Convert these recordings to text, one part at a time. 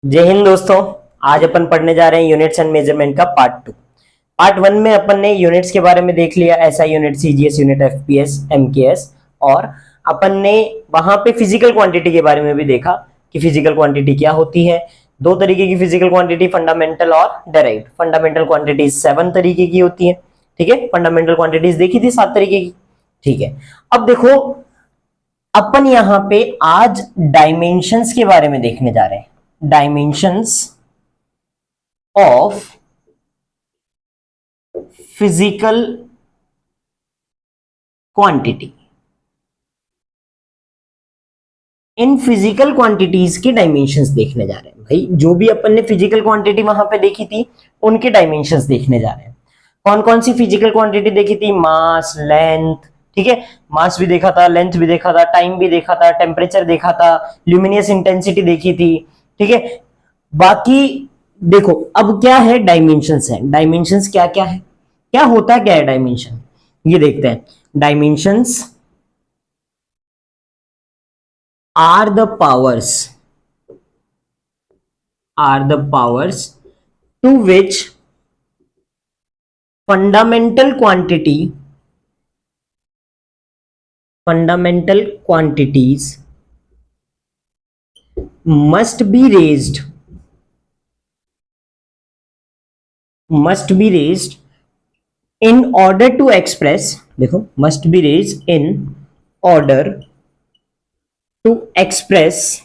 जय हिंद दोस्तों। आज अपन पढ़ने जा रहे हैं यूनिट्स एंड मेजरमेंट का पार्ट 2। पार्ट 1 में अपन ने यूनिट्स के बारे में देख लिया, SI unit, CGS unit, FPS, MKS, और अपन ने वहां पे फिजिकल क्वांटिटी के बारे में भी देखा कि फिजिकल क्वांटिटी क्या होती है। दो तरीके की फिजिकल क्वांटिटी, फंडामेंटल और डायरेक्ट। फंडामेंटल क्वांटिटीज 7 तरीके की होती है, ठीक है। फंडामेंटल क्वांटिटीज देखी थी 7 तरीके की, ठीक है। अब देखो, अपन यहां पे आज डायमेंशंस के बारे में देखने जा रहे हैं। Dimensions of physical quantity. In physical quantities के डायमेंशंस देखने जा रहे हैं भाई। जो भी अपन ने फिजिकल क्वांटिटी वहां पे देखी थी उनके डायमेंशंस देखने जा रहे हैं। कौन कौन सी फिजिकल क्वांटिटी देखी थी? मास, लेंथ, ठीक है। मास भी देखा था, लेंथ भी देखा था, टाइम भी देखा था, टेम्परेचर देखा था, ल्यूमिनियस इंटेंसिटी देखी थी, ठीक है। बाकी देखो अब क्या है, डायमेंशंस है। डायमेंशंस क्या क्या है, क्या होता क्या है डायमेंशन, ये देखते हैं। Dimensions are the powers to which fundamental quantities must be raised in order to express, देखो, must be raised in order to express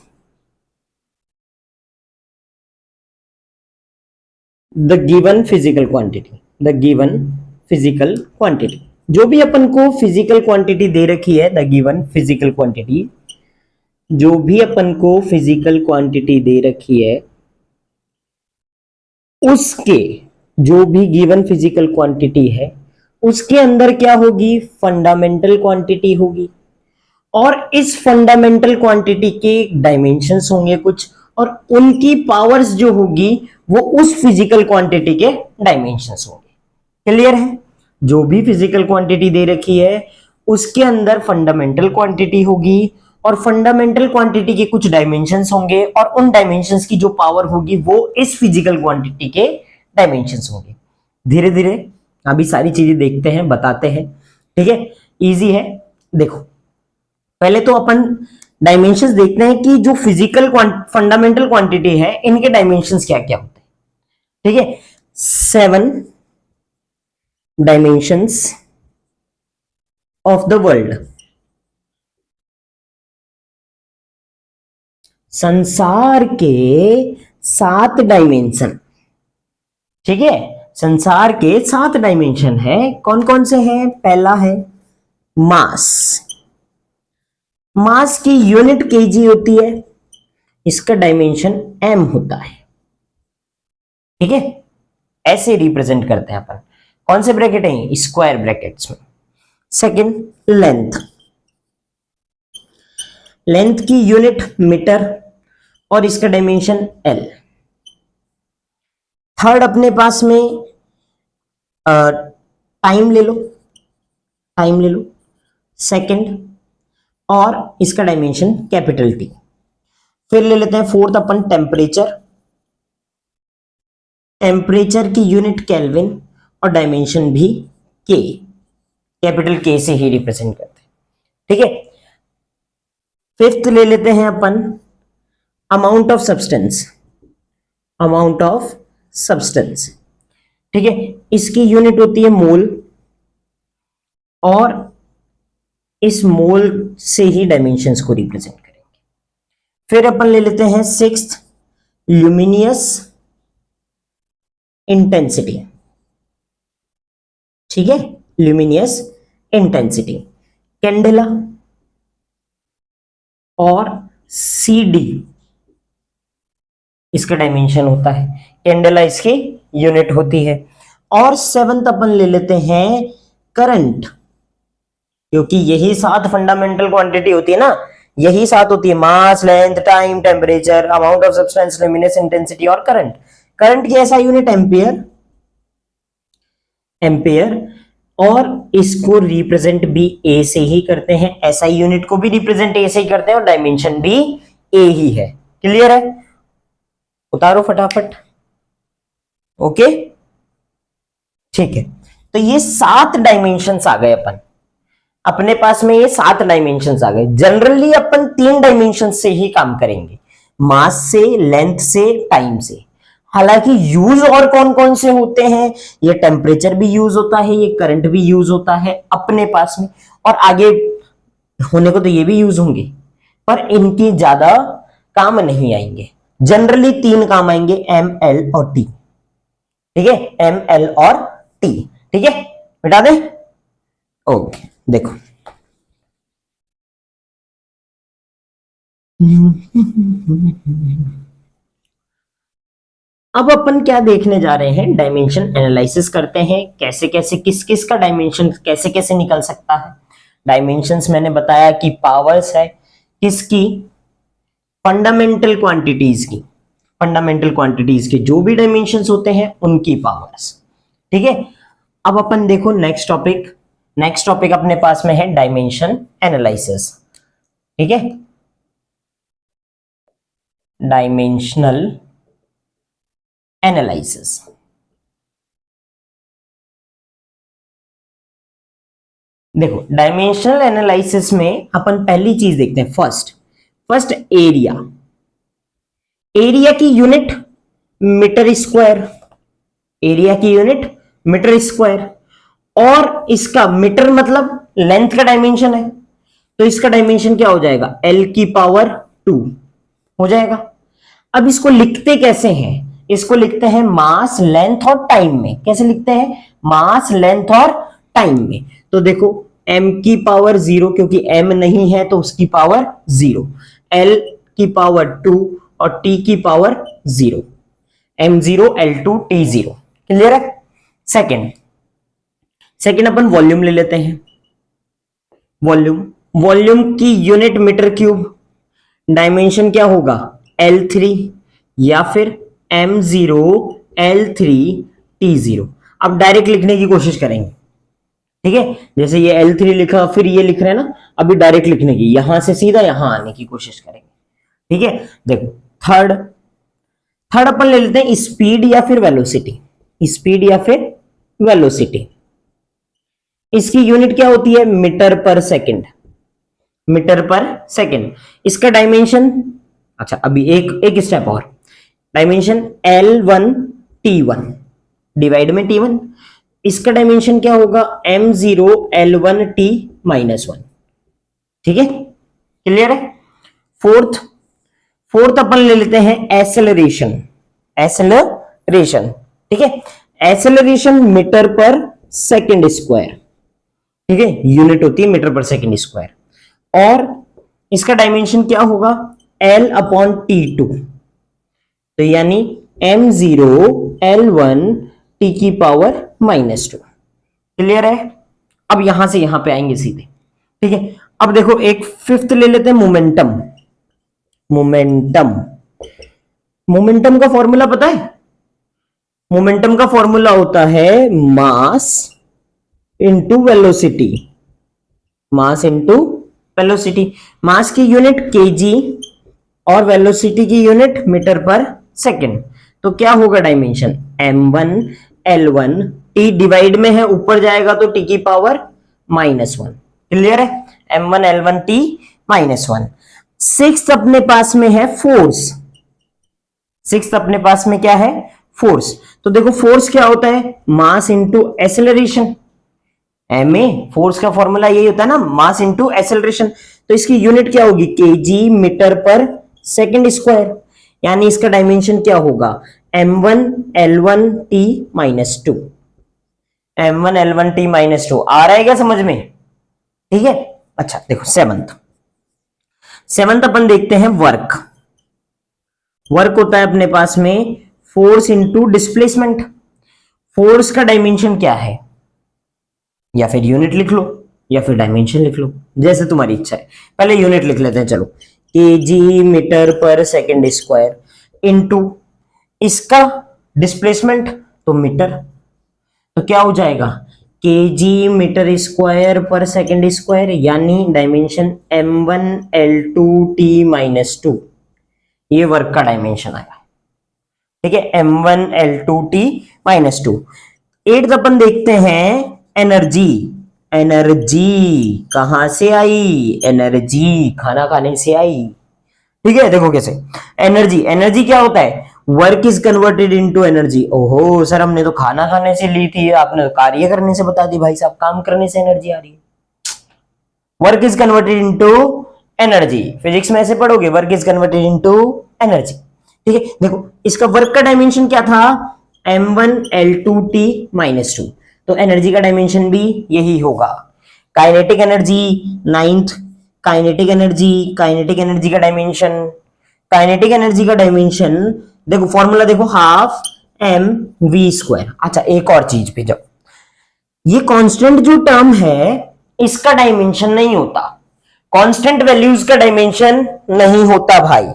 the given physical quantity। जो भी अपन को फिजिकल क्वांटिटी दे रखी है, द गिवन फिजिकल क्वांटिटी, जो भी अपन को physical quantity दे रखी है उसके, जो भी गिवन फिजिकल क्वांटिटी है उसके अंदर क्या होगी? फंडामेंटल क्वांटिटी होगी। और इस फंडामेंटल क्वांटिटी के डायमेंशंस होंगे कुछ, और उनकी पावर्स जो होगी वो उस फिजिकल क्वांटिटी के डायमेंशंस होंगे। क्लियर है? जो भी फिजिकल क्वांटिटी दे रखी है उसके अंदर फंडामेंटल क्वांटिटी होगी, और फंडामेंटल क्वांटिटी के कुछ डायमेंशंस होंगे, और उन डायमेंशंस की जो पावर होगी वो इस फिजिकल क्वांटिटी के डायमेंशंस होंगे। धीरे धीरे अभी सारी चीजें देखते हैं, बताते हैं, ठीक है। इजी है। देखो, पहले तो अपन डायमेंशंस देखते हैं कि जो फिजिकल फंडामेंटल क्वांटिटी है इनके डायमेंशंस क्या क्या होते हैं, ठीक है। 7 डायमेंशंस ऑफ द वर्ल्ड। संसार के 7 डायमेंशन, ठीक है। संसार के 7 डायमेंशन है। कौन कौन से हैं? पहला है मास। मास की यूनिट केजी होती है, इसका डायमेंशन m होता है, ठीक है। ऐसे रिप्रेजेंट करते हैं अपन। कौन से ब्रैकेट हैं? स्क्वायर ब्रैकेट्स में। सेकंड, लेंथ की यूनिट मीटर और इसका डायमेंशन l। थर्ड अपने पास में टाइम ले लो, सेकंड, और इसका डायमेंशन कैपिटल T। फिर ले लेते हैं फोर्थ अपन, टेम्परेचर की यूनिट केल्विन और डायमेंशन भी K, कैपिटल K से ही रिप्रेजेंट करते हैं, ठीक है। फिफ्थ ले लेते हैं अपन अमाउंट ऑफ सब्सटेंस, ठीक है। इसकी यूनिट होती है मोल, और इस मोल से ही डायमेंशंस को रिप्रेजेंट करेंगे। फिर अपन ले लेते हैं सिक्स्थ, ल्यूमिनियस इंटेंसिटी, ठीक है। ल्यूमिनियस इंटेंसिटी, कैंडेला और CD इसका डायमेंशन होता है। कैंडेला इसकी यूनिट होती है। और सेवंथ अपन ले लेते हैं करंट, क्योंकि यही 7 फंडामेंटल क्वांटिटी होती है ना, यही 7 होती है, mass, length, time, temperature, amount of substance, luminous intensity और करंट। करंट की ऐसा यूनिट एम्पियर, और इसको रिप्रेजेंट भी ए से ही करते हैं। एसआई यूनिट को भी रिप्रेजेंट ए से ही करते हैं, और डायमेंशन भी ए ही है। क्लियर है? उतारो फटाफट। ओके, ठीक है। तो ये 7 डायमेंशंस आ गए अपने पास में, ये 7 डायमेंशंस आ गए। जनरली अपन 3 डायमेंशन से ही काम करेंगे, मास से, लेंथ से, टाइम से। हालांकि यूज और कौन कौन से होते हैं, ये टेम्परेचर भी यूज होता है, ये करंट भी यूज होता है अपने पास में, और आगे होने को तो ये भी यूज होंगे, पर इनके ज्यादा काम नहीं आएंगे। जनरली 3 काम आएंगे, एम, एल और टी। ठीक है, एम, एल और टी। ठीक है, मिटा दे। ओके, देखो अब अपन क्या देखने जा रहे हैं, डायमेंशन एनालिसिस करते हैं, कैसे कैसे किस किस का डायमेंशन कैसे कैसे निकल सकता है। डायमेंशंस मैंने बताया कि पावर्स है किसकी, फंडामेंटल क्वांटिटीज की। फंडामेंटल क्वांटिटीज के जो भी डायमेंशंस होते हैं उनकी पावर्स। ठीक है, अब अपन देखो नेक्स्ट टॉपिक। नेक्स्ट टॉपिक अपने पास में है डायमेंशन एनालिसिस। ठीक है, डायमेंशनल एनालिसिस। देखो डायमेंशनल एनालिसिस में अपन पहली चीज देखते हैं, फर्स्ट एरिया। एरिया की यूनिट मीटर स्क्वायर, एरिया की यूनिट मीटर स्क्वायर, और इसका मीटर मतलब लेंथ का डायमेंशन है, तो इसका डायमेंशन क्या हो जाएगा, L की पावर 2 हो जाएगा। अब इसको लिखते कैसे हैं, इसको लिखते हैं मास, लेंथ और टाइम में। कैसे लिखते हैं, मास, लेंथ और टाइम में। तो देखो m की पावर 0, क्योंकि m नहीं है तो उसकी पावर 0, L की पावर 2 और t की power 0, m0 L2 t0। Clear है। सेकंड अपन वॉल्यूम ले लेते हैं। वॉल्यूम की यूनिट मीटर क्यूब, डायमेंशन क्या होगा, L3 या फिर m0 L3 t0। अब डायरेक्ट लिखने की कोशिश करेंगे। ठीक है, जैसे ये L3 लिखा, फिर ये लिख रहे हैं ना, अभी डायरेक्ट लिखने की, यहां से सीधा यहां आने की कोशिश करेंगे। ठीक है, देखो थर्ड अपन ले लेते हैं स्पीड या फिर वेलोसिटी। स्पीड या फिर वेलोसिटी, इसकी यूनिट क्या होती है, मीटर पर सेकंड। मीटर पर सेकंड, इसका डायमेंशन, अच्छा अभी एक स्टेप और, डायमेंशन L1 T1 डिवाइड में T1, इसका डायमेंशन क्या होगा, m0 L1 T -1। ठीक है, क्लियर है। फोर्थ अपन ले लेते हैं एसेलरेशन। ठीक है, एसेलरेशन मीटर पर सेकंड स्क्वायर। ठीक है, यूनिट होती है मीटर पर सेकंड स्क्वायर, और इसका डायमेंशन क्या होगा, L/T2, तो यानी m0 L1 T की पावर -2। क्लियर है। अब यहां से यहां पे आएंगे सीधे। ठीक है, अब देखो एक फिफ्थ ले लेते हैं, मोमेंटम का फॉर्मूला पता है, मोमेंटम का फॉर्मूला होता है mass into velocity. Mass into velocity, mass की यूनिट केजी और वेलोसिटी की यूनिट मीटर पर सेकंड। तो क्या होगा dimension, m1 L1 t divide में है, ऊपर जाएगा तो t की पावर -1। क्लियर है, m1 L1 t -1। सिक्स्थ अपने पास में है फोर्स। सिक्स्थ अपने पास में क्या है, फोर्स। तो देखो फोर्स क्या होता है, mass into acceleration. ma force का फॉर्मूला यही होता है ना, मास इंटू एसेलरेशन। तो इसकी यूनिट क्या होगी, केजी मीटर पर सेकंड स्क्वायर, यानी इसका डायमेंशन क्या होगा, m1 L1 t -2। m1 L1 t -2 आ रहा है क्या समझ में। ठीक है, अच्छा देखो सेवंथ अपन देखते हैं वर्क होता है अपने पास में फोर्स इंटू डिस्प्लेसमेंट। फोर्स का डायमेंशन क्या है, या फिर यूनिट लिख लो या फिर डायमेंशन लिख लो, जैसे तुम्हारी इच्छा है। पहले यूनिट लिख लेते हैं, चलो, केजी मीटर पर सेकंड स्क्वायर इंटू इसका डिस्प्लेसमेंट तो मीटर, तो क्या हो जाएगा, केजी मीटर स्क्वायर पर सेकंड स्क्वायर, यानी डायमेंशन m1 L2 t -2। ये वर्क का डायमेंशन आया। ठीक है, m1l2t माइनस टू। एट्थ अपन देखते हैं एनर्जी। एनर्जी कहां से आई? एनर्जी खाना खाने से आई। ठीक है, देखो कैसे। एनर्जी, एनर्जी क्या होता है? Work is converted into energy. ओहो सर, हमने तो खाना खाने से ली थी, आपने तो कार्य करने से बता दी। भाई साहब, काम करने से एनर्जी आ रही है। Work is converted into energy, physics में ऐसे पढ़ोगे, work is converted into energy. ठीक है, देखो इसका वर्क का डायमेंशन क्या था? m1l2t minus two. तो एनर्जी का डायमेंशन भी यही होगा। Kinetic energy ninth, kinetic energy, kinetic energy का डायमेंशन, काइनेटिक एनर्जी का डायमेंशन देखो, फॉर्मूला देखो, हाफ एम वी स्क्वायर। अच्छा, एक और चीज पे जाओ, ये कांस्टेंट जो टर्म है इसका डायमेंशन नहीं होता। कांस्टेंट वैल्यूज का डायमेंशन नहीं होता भाई,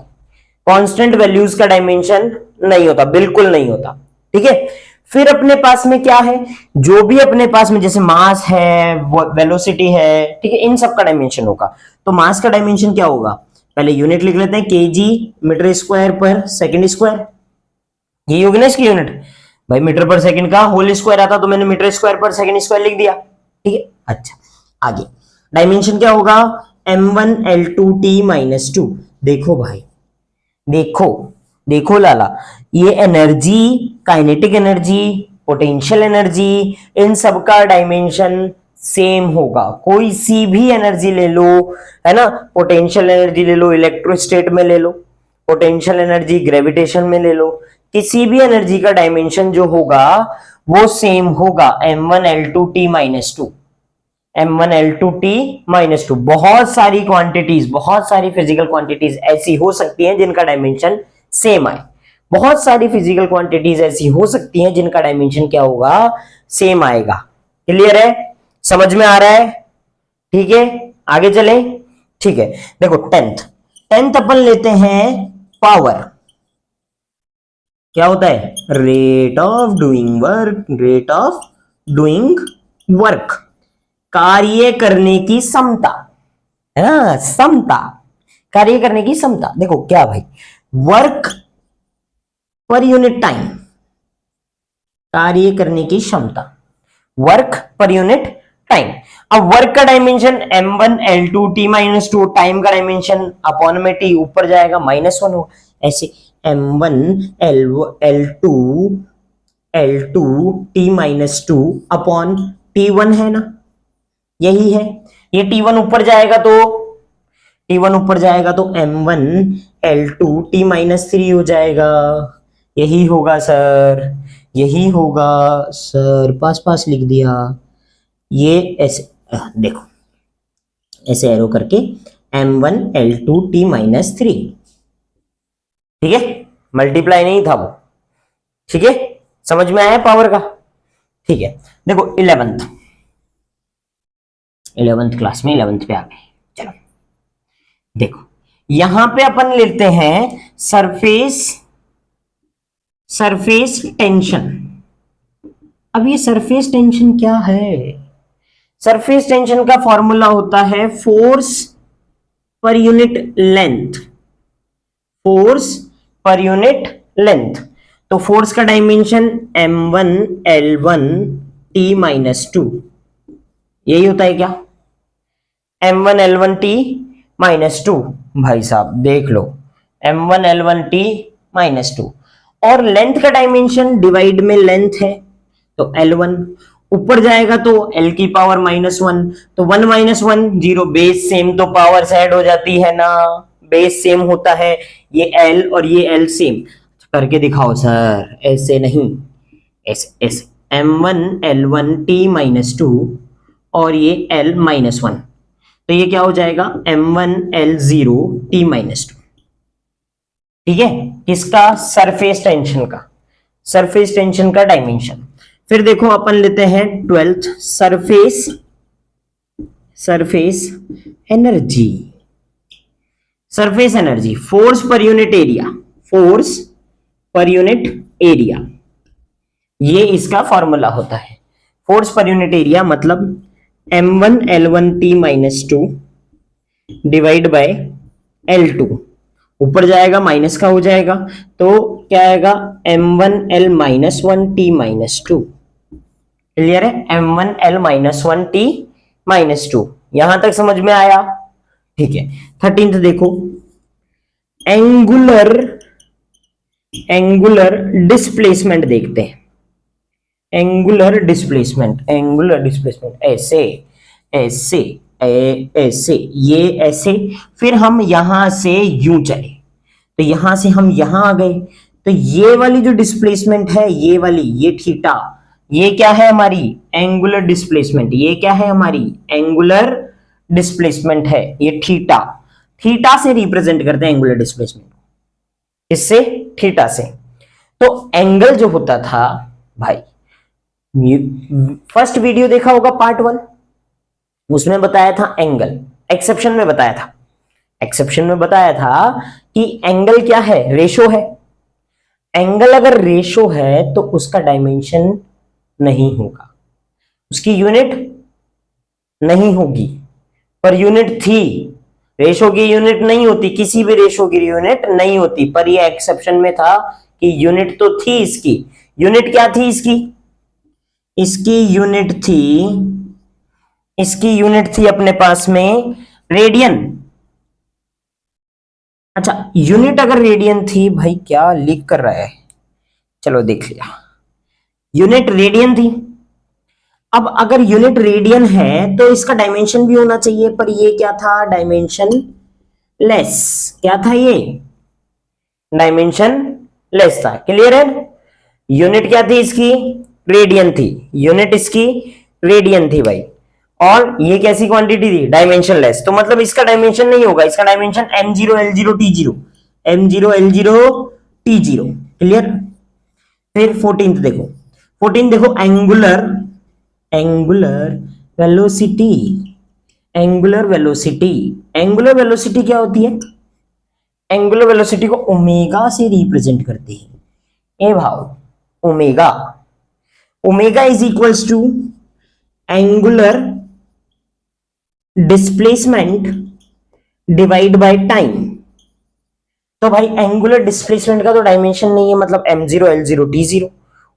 कांस्टेंट वैल्यूज का डायमेंशन नहीं होता, बिल्कुल नहीं होता। ठीक है, फिर अपने पास में क्या है? जो भी अपने पास में जैसे मास है, वेलोसिटी है, ठीक है, इन सब का डायमेंशन होगा। तो मास का डायमेंशन क्या होगा? पहले यूनिट लिख लेते हैं, केजी मीटर स्क्वायर पर सेकंड स्क्वायर। ये होगी ना इसकी यूनिट। भाई मीटर पर सेकंड का होल स्क्वायर आता तो मैंने मीटर स्क्वायर पर सेकंड स्क्वायर लिख दिया। ठीक है, अच्छा आगे डायमेंशन क्या होगा? m1l2t minus two. देखो भाई, देखो देखो लाला, ये energy, kinetic energy, potential energy, इन सब का डायमेंशन सेम होगा। कोई सी भी एनर्जी ले लो, है ना, पोटेंशियल एनर्जी ले लो, इलेक्ट्रोस्टेट में ले लो, पोटेंशियल एनर्जी ग्रेविटेशन में ले लो, किसी भी एनर्जी का डायमेंशन जो होगा वो सेम होगा, m1l2t minus two. m1l2t minus two. बहुत सारी क्वांटिटीज, बहुत सारी फिजिकल क्वांटिटीज ऐसी हो सकती हैं जिनका डायमेंशन सेम आए। बहुत सारी फिजिकल क्वांटिटीज ऐसी हो सकती हैं जिनका डायमेंशन क्या होगा? सेम आएगा। क्लियर है? समझ में आ रहा है? ठीक है, आगे चले। ठीक है, देखो टेंथ, टेंथ अपन लेते हैं पावर। क्या होता है? Rate of doing work, rate of doing work, कार्य करने की क्षमता, है ना, क्षमता, कार्य करने की क्षमता। देखो क्या भाई, वर्क पर यूनिट टाइम, कार्य करने की क्षमता, वर्क पर यूनिट टाइम। अब वर्क का dimension m1l2t minus two, time का डायमेंशन अपॉन में t ऊपर जाएगा माइनस वन हो, ऐसे m1l2t minus two upon t1 है ना, यही है। ये t1 ऊपर जाएगा तो t1 ऊपर जाएगा तो m1l2t माइनस थ्री हो जाएगा। यही होगा सर, यही होगा सर, पास पास लिख दिया। ये ऐसे देखो, ऐसे एरो करके m1l2t माइनस थ्री। ठीक है, मल्टीप्लाई नहीं था वो। ठीक है, समझ में आया पावर का? ठीक है, देखो 11th क्लास में 11th पे आ गए। चलो देखो, यहां पे अपन लेते हैं सरफेस, सरफेस टेंशन। अब ये सरफेस टेंशन क्या है? सरफेस टेंशन का फॉर्मूला होता है force per unit length, force per unit length. तो फोर्स का डायमेंशन m1l1t माइनस टू, यही होता है क्या? m1l1t minus two. भाई साहब देख लो, m1l1t माइनस टू। और लेंथ का डायमेंशन डिवाइड में लेंथ है तो l1, ऊपर जाएगा तो l की पावर माइनस वन, तो 1 माइनस 1 0, बेस सेम तो पावर ऐड हो जाती है ना, बेस सेम होता है। ये l और ये l सेम करके दिखाओ सर, ऐसे नहीं, ऐसे ऐसे m1l1t माइनस टू और ये l माइनस वन, तो ये क्या हो जाएगा? m1l0t minus two. ठीक है, किसका? सरफेस टेंशन का, सरफेस टेंशन का डायमेंशन। फिर देखो अपन लेते हैं 12th, surface, surface energy. Surface energy, force per unit area, force per unit area, ये इसका फॉर्मूला होता है। फोर्स पर यूनिट एरिया मतलब m1l1t minus two divide by l2, ऊपर जाएगा माइनस का हो जाएगा, तो क्या आएगा m1l minus one T minus two. Clear है, m1l minus one T minus two. यहां तक समझ में आया? ठीक है। 13th देखो, एंगुलर एंगुलर डिस्प्लेसमेंट देखते हैं। एंगुलर डिस्प्लेसमेंट, एंगुलर डिस्प्लेसमेंट ऐसे ऐसे ऐसे, ये ऐसे, फिर हम यहां से यूं चले, तो यहां से हम यहां आ गए, तो ये वाली जो डिस्प्लेसमेंट है, ये वाली, ये थीटा, ये क्या है हमारी एंगुलर डिस्प्लेसमेंट। ये क्या है हमारी एंगुलर डिस्प्लेसमेंट है, ये थीटा। थीटा से रिप्रेजेंट करते हैं एंगुलर डिस्प्लेसमेंट, इससे थीटा से। तो एंगल जो होता था भाई, फर्स्ट वीडियो देखा होगा पार्ट 1, उसमें बताया था एंगल, एक्सेप्शन में बताया था, एक्सेप्शन में बताया था कि एंगल क्या है, रेशो है। एंगल अगर रेशो है तो उसका डायमेंशन नहीं होगा, उसकी यूनिट नहीं होगी, पर यूनिट थी। रेशो की यूनिट नहीं होती, किसी भी रेशो की यूनिट नहीं होती, पर ये एक्सेप्शन में था कि यूनिट तो थी इसकी। यूनिट क्या थी इसकी? इसकी यूनिट थी, इसकी यूनिट थी अपने पास में रेडियन। अच्छा, यूनिट अगर रेडियन थी, भाई क्या लिख कर रहा है, चलो देख लिया, यूनिट रेडियन थी। अब अगर यूनिट रेडियन है तो इसका डायमेंशन भी होना चाहिए, पर ये क्या था, डायमेंशन लेस। क्या था ये, डायमेंशन लेस था। क्लियर है? यूनिट क्या थी इसकी, रेडियन थी, यूनिट इसकी रेडियन थी भाई, और ये कैसी क्वांटिटी थी, डायमेंशन लेस। तो मतलब इसका डायमेंशन नहीं होगा, इसका dimension m0 l0 t0, m0 l0 t0। Clear? फिर 14th देखो, 14 देखो, angular angular velocity. Angular velocity, angular velocity क्या होती है, एंगुलर वेलोसिटी को ओमेगा से रिप्रेजेंट करते हैं। ए भाव omega, omega is equals to angular displacement divide by time. तो भाई एंगुलर डिस्प्लेसमेंट का तो डायमेंशन नहीं है, मतलब m0 l0 t0,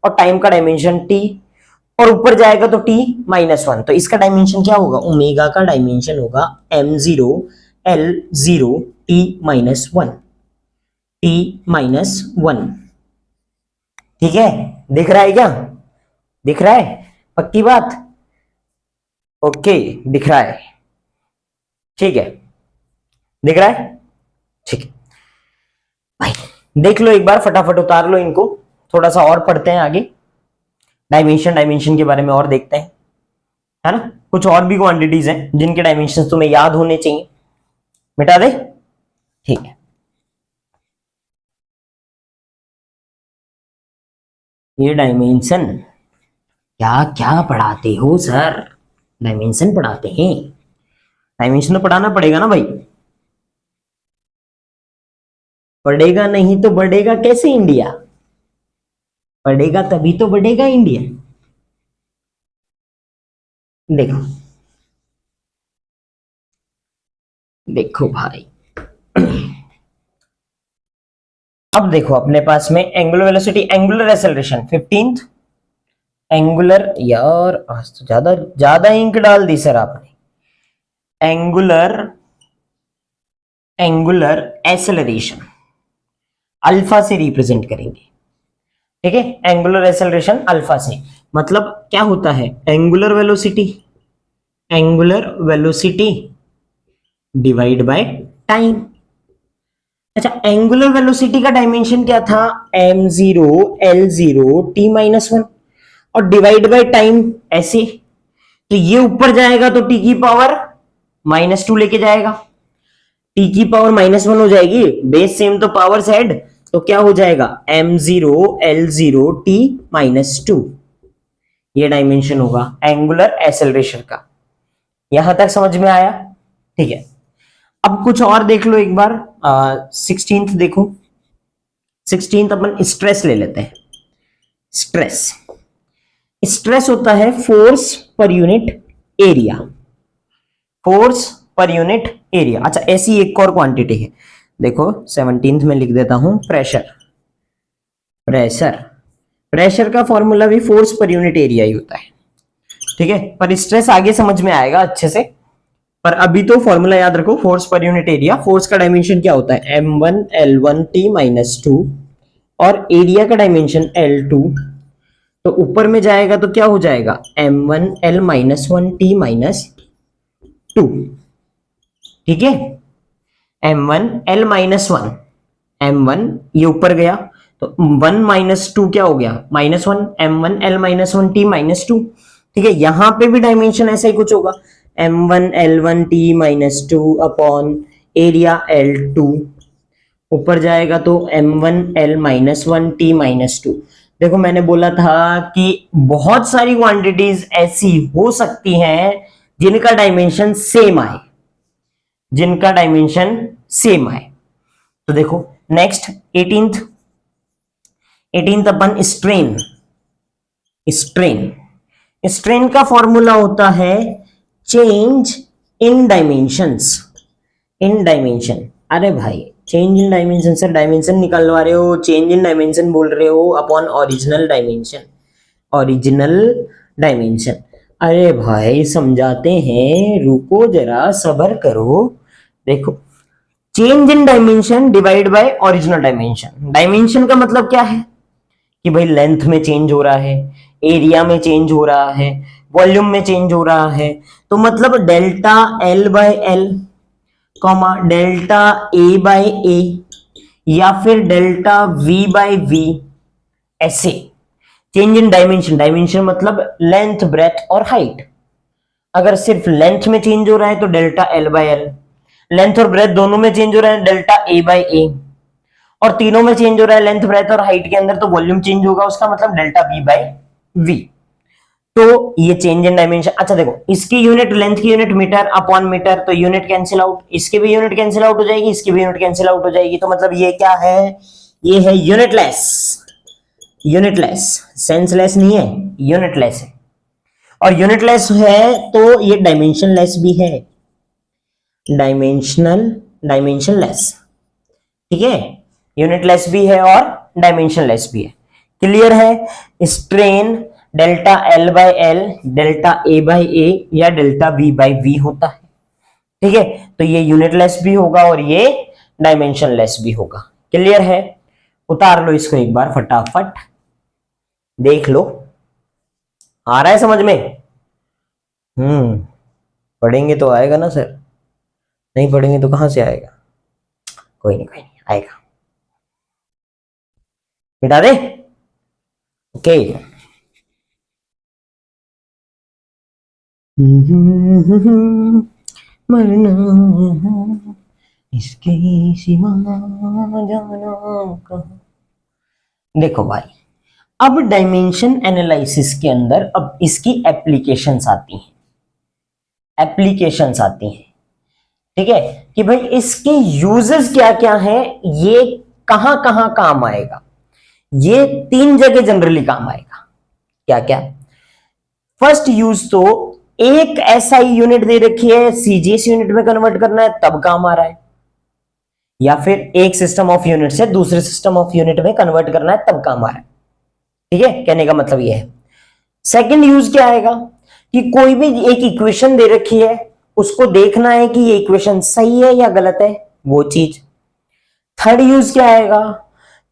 और टाइम का डायमेंशन t, और ऊपर जाएगा तो t माइनस वन। तो इसका डायमेंशन क्या होगा, ओमेगा का डायमेंशन होगा m0 l0 t minus one, t minus one. ठीक है, दिख रहा है क्या, दिख रहा है, पक्की बात? ओके, दिख रहा है, ठीक है, दिख रहा है, ठीक है भाई। देख लो एक बार, फटाफट उतार लो इनको, थोड़ा सा और पढ़ते हैं आगे, डायमेंशन के बारे में और देखते हैं, है ना। कुछ और भी क्वांटिटीज हैं जिनके डायमेंशन तुम्हें याद होने चाहिए, मिटा दे, ठीक है। ये डायमेंशन, क्या क्या पढ़ाते हो सर, डायमेंशन पढ़ाते हैं, डायमेंशन तो पढ़ाना पड़ेगा ना भाई, पढ़ेगा नहीं तो बढ़ेगा कैसे इंडिया, पढ़ेगा तभी तो बढ़ेगा इंडिया। देखो देखो भाई, अब देखो अपने पास में angular velocity, angular acceleration 15th। Angular, यार आज तो ज्यादा ज्यादा इंक डाल दी सर आपने। एंगुलर एंगुलर एक्सेलरेशन अल्फा से रिप्रेजेंट करेंगे, ठीक है। एंगुलर एक्सेलरेशन अल्फा से, मतलब क्या होता है, angular velocity, angular velocity divide by time. अच्छा, एंगुलर वेलोसिटी का डायमेंशन क्या था, m0 l0 t minus one, और डिवाइड बाय टाइम ऐसे, तो ये ऊपर जाएगा तो t की पावर -2 लेके जाएगा, t की पावर -1 हो जाएगी, बेस सेम तो पावर हेड, तो क्या हो जाएगा m0 l0 t -2। ये डायमेंशन होगा एंगुलर एक्सेलरेशन का। यहां तक समझ में आया? ठीक है। अब कुछ और देख लो एक बार, 16th देखो, 16th अपन स्ट्रेस ले लेते हैं। स्ट्रेस, स्ट्रेस होता है force per unit area, force per unit area. अच्छा, ऐसी एक और क्वांटिटी है, देखो 17th में लिख देता हूं प्रेशर। प्रेशर प्रेशर का फॉर्मूला भी फोर्स पर यूनिट एरिया ही होता है, ठीक है, पर स्ट्रेस आगे समझ में आएगा अच्छे से। पर अभी तो फॉर्मूला याद रखो, force per unit area. Force का डायमेंशन क्या होता है, m1l1t-2, और एरिया का डायमेंशन l2। तो ऊपर में जाएगा तो क्या हो जाएगा, m1l-1t-2, ठीक है। m1l-1, m1 ये ऊपर गया तो 1 - 2 क्या हो गया, -1, m1l-1t-2, ठीक है। यहां पे भी डायमेंशन ऐसा ही कुछ होगा, m1l1t-2 अपॉन एरिया l2। ऊपर जाएगा तो m1l-1t-2। देखो मैंने बोला था कि बहुत सारी क्वांटिटीज ऐसी हो सकती हैं जिनका डायमेंशन सेम आए, जिनका डायमेंशन सेम आए। तो देखो नेक्स्ट 18th अपन स्ट्रेन। स्ट्रेन स्ट्रेन का फॉर्मूला होता है change in dimensions. In dimension, अरे भाई चेंज इन डायमेंशन से डायमेंशन निकलवा रहे हो, चेंज इन डायमेंशन बोल रहे हो upon original dimension. Original dimension, अरे भाई समझाते हैं, रुको जरा सब्र करो। देखो change in dimension divide by original dimension. Dimension का मतलब क्या है कि भाई लेंथ में चेंज हो रहा है, एरिया में चेंज हो रहा है, वॉल्यूम में चेंज हो रहा है। तो मतलब delta L by L, comma delta A by A, या फिर डेल्टा वी बाय वी, ऐसे चेंज इन डायमेंशन। डायमेंशन मतलब लेंथ, ब्रेथ और हाइट। अगर सिर्फ लेंथ में चेंज हो रहा है तो delta L by L, length और ब्रेथ दोनों में चेंज हो रहा है डेल्टा ए बाय ए, और तीनों में चेंज हो रहा है लेंथ, ब्रेथ और हाइट के अंदर तो वॉल्यूम चेंज होगा, उसका मतलब डेल्टा वी बाय वी। तो ये चेंज इन डायमेंशन। अच्छा देखो इसकी यूनिट, लेंथ की यूनिट मीटर अपॉन मीटर, तो यूनिट कैंसिल आउट, इसकी भी यूनिट कैंसिल आउट हो जाएगी, इसकी भी यूनिट कैंसिल आउट हो जाएगी। तो मतलब ये क्या है, ये है यूनिटलेस। यूनिटलेस, सेंसलेस नहीं है, यूनिटलेस है। और यूनिटलेस है तो ये डायमेंशनलेस भी है, डायमेंशनलेस, ठीक है। यूनिटलेस भी है और डायमेंशनलेस भी है। क्लियर है। Strain delta L by L, delta A by A, या डेल्टा वी बाय वी होता है, ठीक है। तो ये यूनिटलेस भी होगा और ये डायमेंशनलेस भी होगा। क्लियर है। उतार लो इसको एक बार फटाफट, देख लो आ रहा है समझ में। पढ़ेंगे तो आएगा ना सर, नहीं पढ़ेंगे तो कहां से आएगा। कोई नहीं आएगा, मिटा दे। ओके मरना इसके सिवा जाना कहाँ। देखो भाई अब डायमेंशन एनालिसिस के अंदर अब इसकी एप्लीकेशंस आती हैं, एप्लीकेशंस आती हैं, ठीक है, कि भाई इसके यूजेस क्या क्या हैं, ये कहां कहां काम आएगा। ये 3 जगह जनरली काम आएगा। क्या क्या, फर्स्ट यूज तो एक एसआई यूनिट दे रखी है, सीजीएस यूनिट में कन्वर्ट करना है तब काम आ रहा है, या फिर एक सिस्टम ऑफ यूनिट से दूसरे सिस्टम ऑफ यूनिट में कन्वर्ट करना है तब काम आ रहा है, ठीक है। कहने का मतलब यह है। सेकंड यूज क्या आएगा कि कोई भी एक इक्वेशन दे रखी है, उसको देखना है कि ये इक्वेशन सही है या गलत है, वो चीज। थर्ड यूज क्या आएगा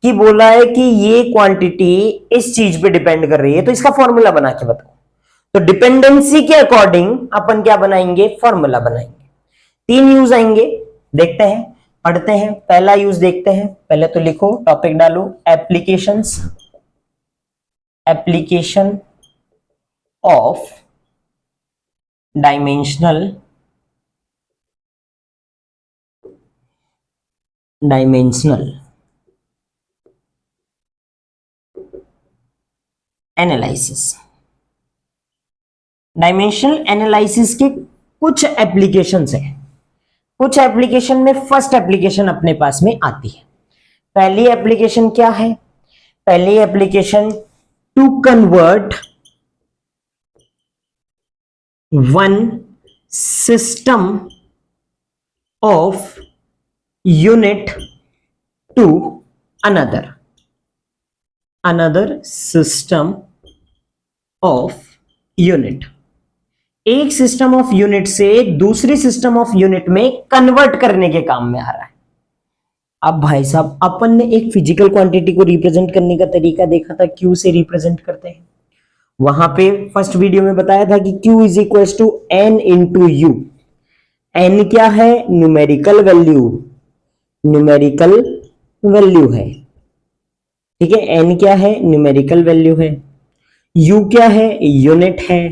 कि बोला है कि ये क्वांटिटी इस चीज पे डिपेंड कर रही है, तो इसका फॉर्मूला बना के बताओ। तो डिपेंडेंसी के अकॉर्डिंग अपन क्या बनाएंगे, फॉर्मूला बनाएंगे। 3 यूज आएंगे, देखते हैं, पढ़ते हैं। पहला यूज देखते हैं, पहले तो लिखो, टॉपिक डालो, applications, application of dimensional analysis. Dimensional analysis के कुछ एप्लीकेशंस हैं। कुछ एप्लीकेशन में फर्स्ट एप्लीकेशन अपने पास में आती है। पहली एप्लीकेशन क्या है, पहली application to convert one system of unit to another system of unit, एक सिस्टम ऑफ यूनिट से दूसरी सिस्टम ऑफ यूनिट में कन्वर्ट करने के काम में आ रहा है। अब भाई साहब अपन ने एक फिजिकल क्वांटिटी को रिप्रेजेंट करने का तरीका देखा था, क्यू से रिप्रेजेंट करते हैं। वहां पे फर्स्ट वीडियो में बताया था कि Q is equal to n into u. N क्या है? न्यूमेरिकल वैल्यू है, ठीक है। एन क्या है? न्यूमेरिकल वैल्यू है। यू क्या है? यूनिट है।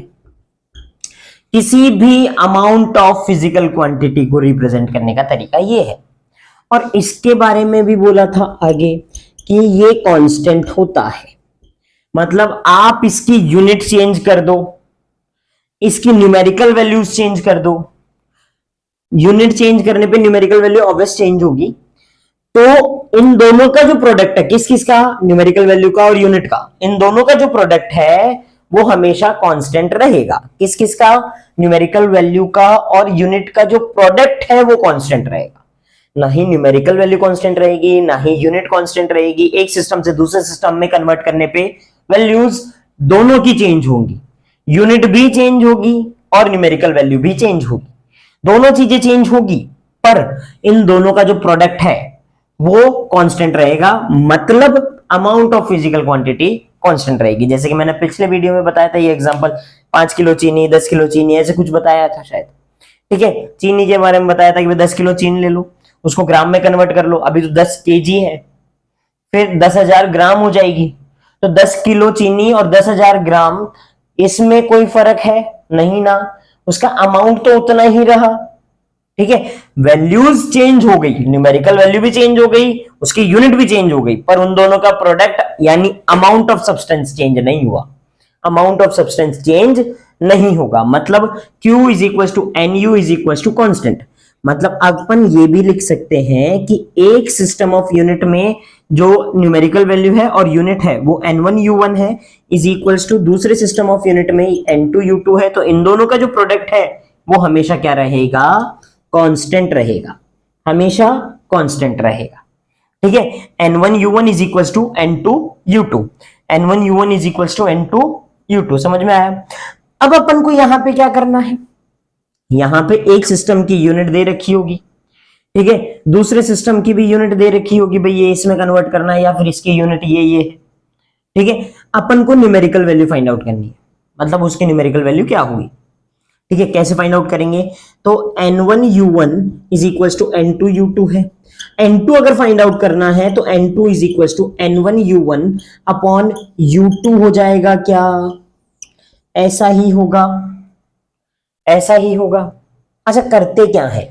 किसी भी अमाउंट ऑफ फिजिकल क्वांटिटी को रिप्रेजेंट करने का तरीका ये है। और इसके बारे में भी बोला था आगे कि ये कांस्टेंट होता है, मतलब आप इसकी यूनिट चेंज कर दो, इसकी न्यूमेरिकल वैल्यूज चेंज कर दो, यूनिट चेंज करने पे न्यूमेरिकल वैल्यू ऑब्वियस चेंज होगी। तो इन दोनों का जो प्रोडक्ट है, किस किस का? न्यूमेरिकल वैल्यू का और यूनिट का, इन दोनों का जो प्रोडक्ट है वो हमेशा कांस्टेंट रहेगा। किस किस का? न्यूमेरिकल वैल्यू का और यूनिट का जो प्रोडक्ट है वो कांस्टेंट रहेगा। ना ही न्यूमेरिकल वैल्यू कांस्टेंट रहेगी, ना ही यूनिट कांस्टेंट रहेगी। एक सिस्टम से दूसरे सिस्टम में कन्वर्ट करने पे वैल्यूज दोनों की चेंज होंगी, यूनिट भी चेंज होगी और न्यूमेरिकल वैल्यू भी चेंज होगी, दोनों चीजें चेंज होगी, पर इन दोनों का जो प्रोडक्ट है वो कांस्टेंट रहेगा। मतलब amount of physical quantity constant रहेगी। जैसे कि मैंने पिछले वीडियो में बताया था ये एग्जांपल, 5 किलो चीनी, 10 किलो चीनी, ऐसे कुछ बताया था शायद, ठीक है। चीनी के बारे में बताया था कि 10 किलो चीनी ले लो, उसको ग्राम में कन्वर्ट कर लो। अभी तो 10 केजी है, फिर 10,000 ग्राम हो जाएगी। तो 10 किलो चीनी और 10,000 ग्राम, इसमें कोई फर्क है नहीं ना, उसका अमाउंट तो उतना ही रहा, ठीक है। वैल्यूज चेंज हो गई, न्यूमेरिकल वैल्यू भी चेंज हो गई, उसकी यूनिट भी चेंज हो गई, पर उन दोनों का प्रोडक्ट यानी अमाउंट ऑफ सब्सटेंस चेंज नहीं हुआ। अमाउंट ऑफ सब्सटेंस चेंज नहीं होगा। मतलब Q is equal to n u is equal to constant. मतलब अपन ये भी लिख सकते हैं कि एक सिस्टम ऑफ यूनिट में जो न्यूमेरिकल वैल्यू है और यूनिट है वो n1u1 है, इज इक्वल्स टू दूसरे सिस्टम ऑफ यूनिट में n2u2 है। तो इन दोनों का जो प्रोडक्ट है वो हमेशा क्या रहेगा? कांस्टेंट रहेगा, हमेशा कांस्टेंट रहेगा, ठीक है। n1u1 is equals to n2u2, n1u1 is equals to n2u2। समझ में आया? अब अपन को यहां पे क्या करना है, यहां पे एक सिस्टम की यूनिट दे रखी होगी, ठीक है, दूसरे सिस्टम की भी यूनिट दे रखी होगी, भाई ये इसमें कन्वर्ट करना है या फिर इसकी यूनिट ये है, ठीक है। अपन को न्यूमेरिकल वैल्यू फाइंड आउट करनी है, मतलब उसकी न्यूमेरिकल वैल्यू क्या होगी, ठीक है। कैसे फाइंड आउट करेंगे? तो n1u1 is equal to n2u2 है। n2 अगर फाइंड आउट करना है तो n2 is equal to n1u1 upon u2 हो जाएगा। क्या ऐसा ही होगा? ऐसा ही होगा। अच्छा, करते क्या है,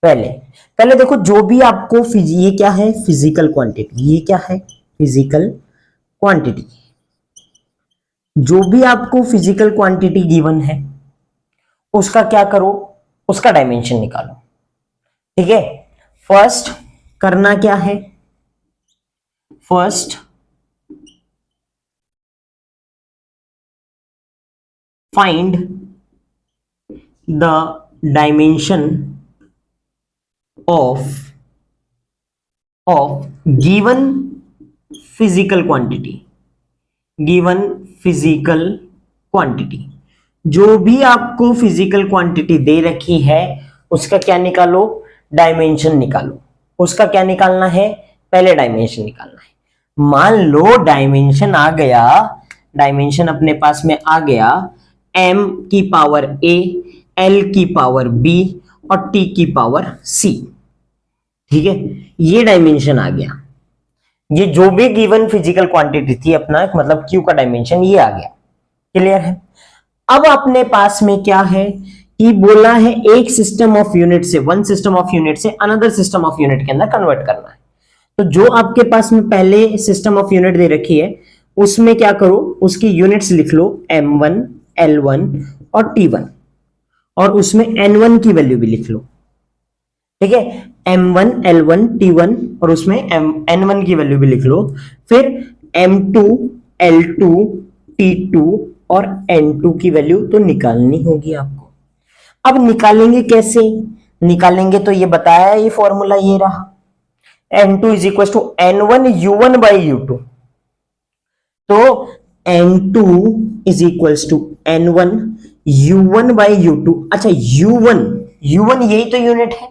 पहले देखो, जो भी आपको ये क्या है? Physical quantity. ये क्या है? Physical quantity. जो भी आपको फिजिकल क्वांटिटी गिवन है उसका क्या करो? उसका डायमेंशन निकालो, ठीक है। फर्स्ट करना क्या है? First find the dimension of given physical quantity, given physical quantity। जो भी आपको फिजिकल क्वांटिटी दे रखी है उसका क्या निकालो? डायमेंशन निकालो। उसका क्या निकालना है? पहले डायमेंशन निकालना है। मान लो डायमेंशन आ गया, डायमेंशन अपने पास में आ गया m की पावर a, l की पावर b और t की पावर c, ठीक है। ये डायमेंशन आ गया, ये जो भी गिवन फिजिकल क्वांटिटी थी अपना, मतलब Q का डायमेंशन ये आ गया। क्लियर है? अब अपने पास में क्या है कि बोला है एक सिस्टम ऑफ यूनिट से, वन सिस्टम ऑफ यूनिट से अनदर सिस्टम ऑफ यूनिट के अंदर कन्वर्ट करना है। तो जो आपके पास में पहले सिस्टम ऑफ यूनिट दे रखी है उसमें क्या करो? उसकी यूनिट्स लिख लो, m1, l1 और t1, और उसमें n1 की वैल्यू भी लिख लो, ठीक है। m1, l1, t1 और उसमें n1 की वैल्यू भी लिख लो। फिर m2, l2, t2 और n2 की वैल्यू तो निकालनी होगी आपको। अब निकालेंगे कैसे? निकालेंगे तो ये बताया, ये फॉर्मूला ये रहा, N2 is equal to N1 U1 by U2। तो N2 is equal to N1 U1 by U2। अच्छा, U1 यही तो यूनिट है,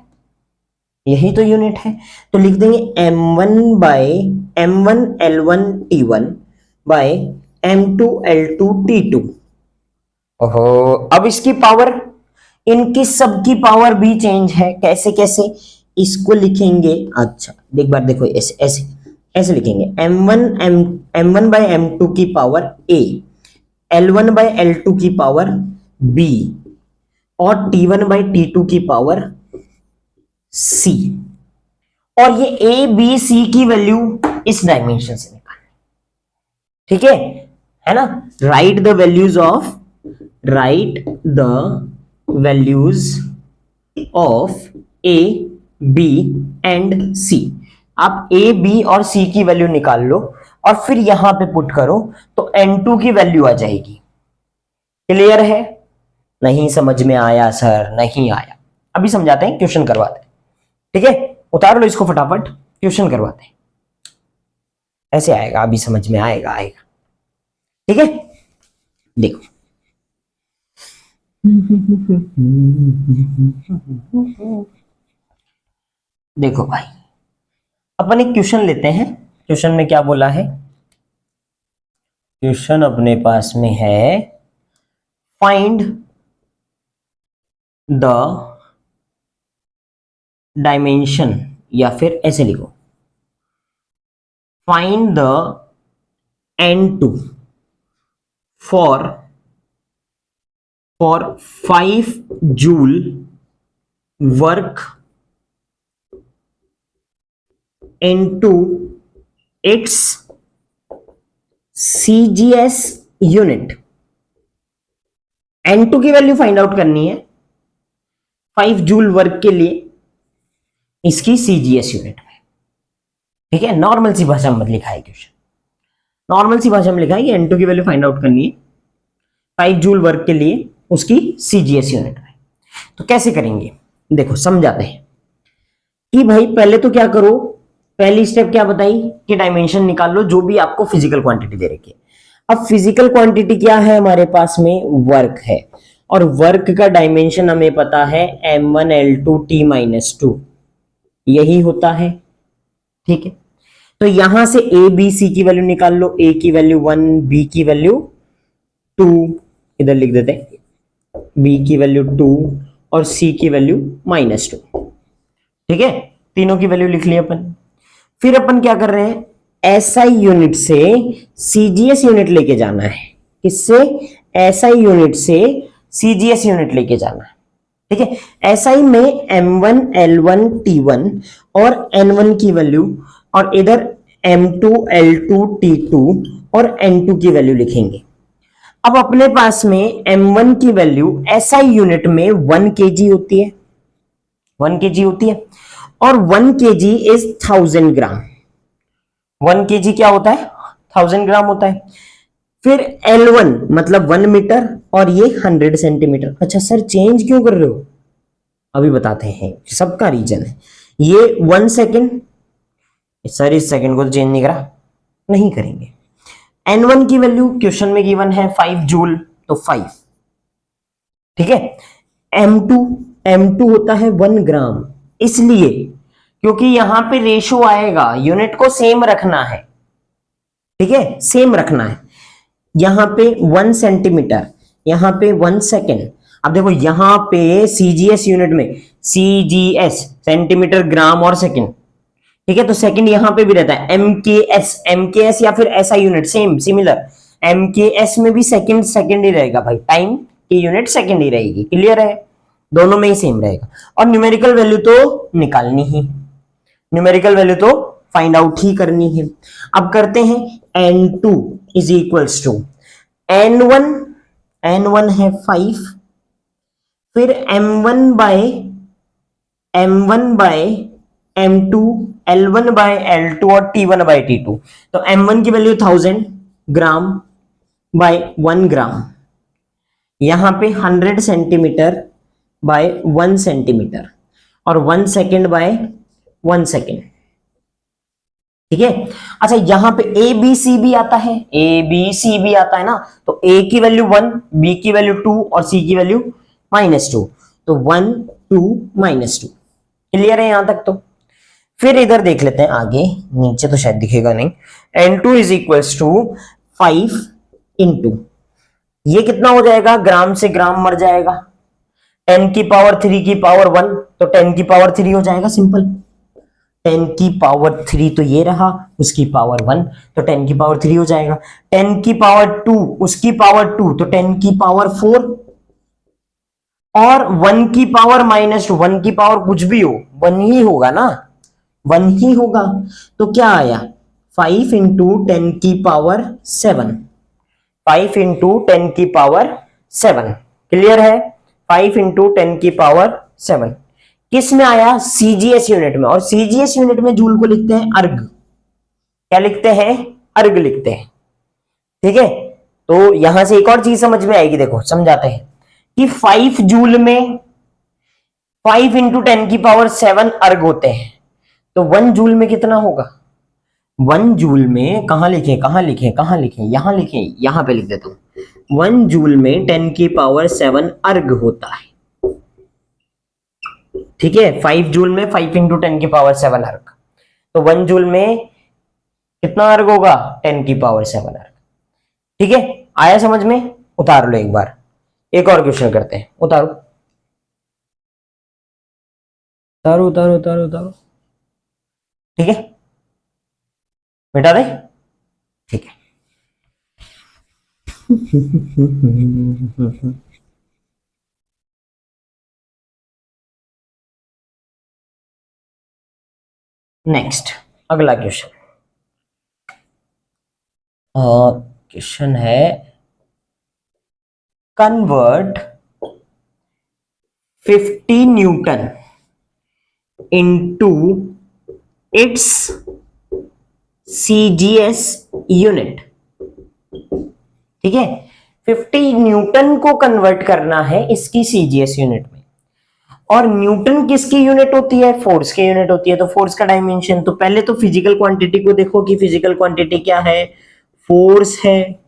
यही तो यूनिट है, तो लिख देंगे M1 by M1 L1 T1 by M2 L2 T2। ओहो, अब इसकी पावर, इनकी सबकी पावर भी चेंज है। कैसे कैसे इसको लिखेंगे? अच्छा एक बार देखो, ऐसे ऐसे ऐसे लिखेंगे, M1 बाई M2 की power A, L1 by L2 की पावर B और T1 बाई T2 की पावर C। और ये A B C की वैल्यू इस डायमेंशन से निकालनी, ठीक है ना? Right the values of A B and C। आप A B और C की वैल्यू निकाल लो और फिर यहां पे पुट करो तो N2 की वैल्यू आ जाएगी। क्लियर है? नहीं समझ में आया सर? नहीं आया, अभी समझाते हैं, क्वेश्चन करवाते हैं, ठीक है? उतार लो इसको फटाफट, क्वेश्चन करवाते हैं, ऐसे आएगा, अभी समझ में आएगा, ठीक है? देखो, देखो भाई, अपन एक क्वेश्चन लेते हैं। क्वेश्चन में क्या बोला है? क्वेश्चन अपने पास में है, फाइंड द डायमेंशन, या फिर ऐसे लिखो, find the N2 for 5 joule work into its CGS unit. N2 की वैल्यू फाइंड आउट करनी है 5 जूल वर्क के लिए इसकी CGS यूनिट में, ठीक है? नॉर्मल सी भाषा में लिखा है क्वेश्चन, नॉर्मल सी भाषा में लिखा है कि N2 की वैल्यू फाइंड आउट करनी है 5 जूल वर्क के लिए उसकी CGS यूनिट में। तो कैसे करेंगे? देखो समझाते हैं कि भाई पहले तो क्या करो, पहली स्टेप क्या बताई कि डायमेंशन निकाल लो जो भी आपको फिजिकल क्वांटिटी दे रखी है। अब फिजिकल क्वांटिटी क्या है हमारे पास में? वर्क है, और वर्क का डायमेंशन हमें पता है M1 L2 T-2 यही होता है, ठीक है? तो यहां से A B C की वैल्यू निकाल लो, A की वैल्यू 1, B की वैल्यू 2, इधर लिख देते हैं, B की वैल्यू 2 और C की वैल्यू -2, ठीक है? तीनों की वैल्यू लिख ली अपन। फिर अपन क्या कर रहे हैं, SI यूनिट से CGS यूनिट लेके जाना है। किससे? SI यूनिट से CGS यूनिट लेके जाना है, ठीक है? SI में M1 L1 T1 और N1 की वैल्यू, और इधर M2 L2 T2 और N2 की वैल्यू लिखेंगे। अब अपने पास में M1 की वैल्यू SI यूनिट में 1 kg होती है, 1 kg होती है, और 1 kg इज 1000 ग्राम। 1 kg क्या होता है? 1000 ग्राम होता है। फिर L1 मतलब 1 मीटर और ये 100 सेंटीमीटर। अच्छा सर चेंज क्यों कर रहे हो? अभी बताते हैं, सबका रीजन है। ये 1 सेकेंड, सर इस सेकेंड को तो चेंज नहीं करा, नहीं करेंगे। N1 की वैल्यू क्वेश्चन में गिवन है 5 जूल, तो 5, ठीक है? M2 होता है 1 ग्राम, इसलिए क्योंकि यहां पे रेशो आएगा, यूनिट को सेम रखना है, ठीक है? सेम रखना है। यहां पे 1 सेंटीमीटर, यहां पे 1 सेकेंड। अब देखो यहां पे CGS यूनिट में CGS सेंटीमीटर ग्राम और सेकेंड, ठीक है? तो सेकेंड यहां पे भी रहता है MKS या फिर SI unit same similar. MKS में भी सेकेंड ही रहेगा भाई, टाइम की यूनिट सेकेंड ही रहेगी। क्लियर है? दोनों में ही सेम रहेगा। और न्यूमेरिकल वैल्यू तो निकालनी ही, न्यूमेरिकल वैल्यू तो फाइंड आउट ही करनी है। अब करते हैं N2 is equals to N1 है 5, फिर M1 by M2, L1 bye L2 और T1 बाय T2। तो M1 की वैल्यू 1000 ग्राम बाय 1 ग्राम, यहां पे 100 सेंटीमीटर बाय 1 सेंटीमीटर। और 1 सेकेंड बाय 1 सेकेंड। ठीक है। अच्छा यहां पे ए बी सी भी आता है, ए बी सी भी आता है ना, तो ए की वैल्यू 1, बी की वैल्यू 2 और सी की वैल्यू -2, तो 1 2 -2। क्लियर है यहां तक? तो फिर इधर देख लेते हैं आगे, नीचे तो शायद दिखेगा नहीं। N2 is equals to 5 into, ये कितना हो जाएगा, ग्राम से ग्राम मर जाएगा, 10 की पावर 3 की पावर 1, तो 10 की पावर 3 हो जाएगा सिंपल। 10 की पावर 3 तो ये रहा, उसकी पावर 1, तो 10 की पावर 3 हो जाएगा। 10 की पावर 2 उसकी पावर 2, तो 10 की पावर 4, और 1 की पावर -2, 1 की पावर कुछ भी हो 1 ही होगा ना, 1 ही होगा। तो क्या आया, 5 इंटू 10 की पावर 7, 5 इंटू 10 की पावर 7। क्लियर है? 5 इंटू 10 की पावर 7 किस में आया, सीजीएस यूनिट में, और सीजीएस यूनिट में जूल को लिखते हैं अर्ग। क्या लिखते हैं, अर्ग लिखते हैं। ठीक है। तो यहां से एक और चीज समझ में आएगी, देखो समझाते हैं कि 5 जूल में 5 इंटू 10 की पावर 7 अर्ग होते हैं, तो 1 जूल में कितना होगा, 1 जूल में कहां लिखे कहां लिखे कहां लिखे, यहां लिखे, यहां पे लिख देता हूं। 1 जूल में 10 की पावर 7 अर्ग होता है। ठीक है, 5 जूल में 5 इंटू 10 की पावर 7 अर्ग, तो 1 जूल में कितना अर्ग होगा, 10 की पावर 7 अर्ग। ठीक है, आया समझ में? उतार लो एक बार, एक और क्वेश्चन करते हैं, उतारो उतारो उतारो उतारो उतारो। ठीक है, मिटा दे। ठीक है। नेक्स्ट अगला क्वेश्चन, क्वेश्चन है convert 50 Newton into its CGS unit. ठीक है, 50 न्यूटन को कन्वर्ट करना है इसकी सीजीएस यूनिट में, और न्यूटन किसकी यूनिट होती है, फोर्स की यूनिट होती है। तो फोर्स का डायमेंशन, तो पहले तो फिजिकल क्वांटिटी को देखो कि फिजिकल क्वांटिटी क्या है, फोर्स है,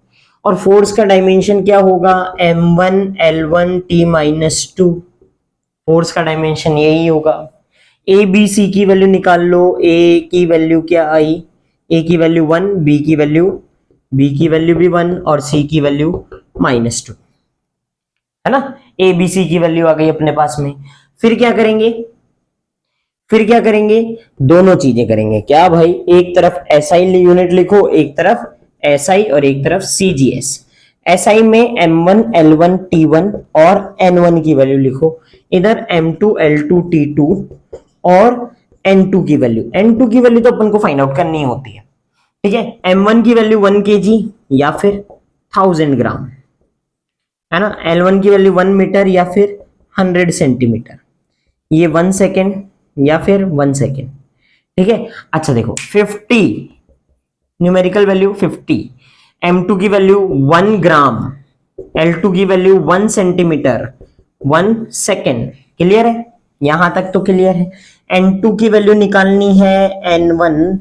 और फोर्स का डायमेंशन क्या होगा, m1 l1 t-2। फोर्स का डायमेंशन यही होगा। ए बी सी की वैल्यू निकाल लो, ए की वैल्यू क्या आई, ए की वैल्यू 1, बी की वैल्यू भी 1, और सी की वैल्यू -2, है ना। ए बी सी की वैल्यू आ गई अपने पास में। फिर क्या करेंगे, दोनों चीजें करेंगे। क्या भाई, एक तरफ एसआई यूनिट लिखो, एक तरफ एसआई और एक तरफ सीजीएस। एसआई में m1 l1 t1 और n1 की वैल्यू लिखो, इधर m2 l2 t2 और n2 की वैल्यू तो अपन को फाइंड आउट करनी होती है। ठीक है, m1 की वैल्यू 1 kg या फिर 1000 ग्राम, है ना। L1 की वैल्यू 1 मीटर या फिर 100 सेंटीमीटर, ये 1 सेकेंड या फिर 1 सेकेंड। ठीक है। अच्छा देखो 50 न्यूमेरिकल वैल्यू 50, m2 की वैल्यू 1 ग्राम, l2 की वैल्यू 1 सेंटीमीटर, 1 सेकेंड। क्लियर है? यहां तक तो क्लियर है। n2 की वैल्यू निकालनी है n1,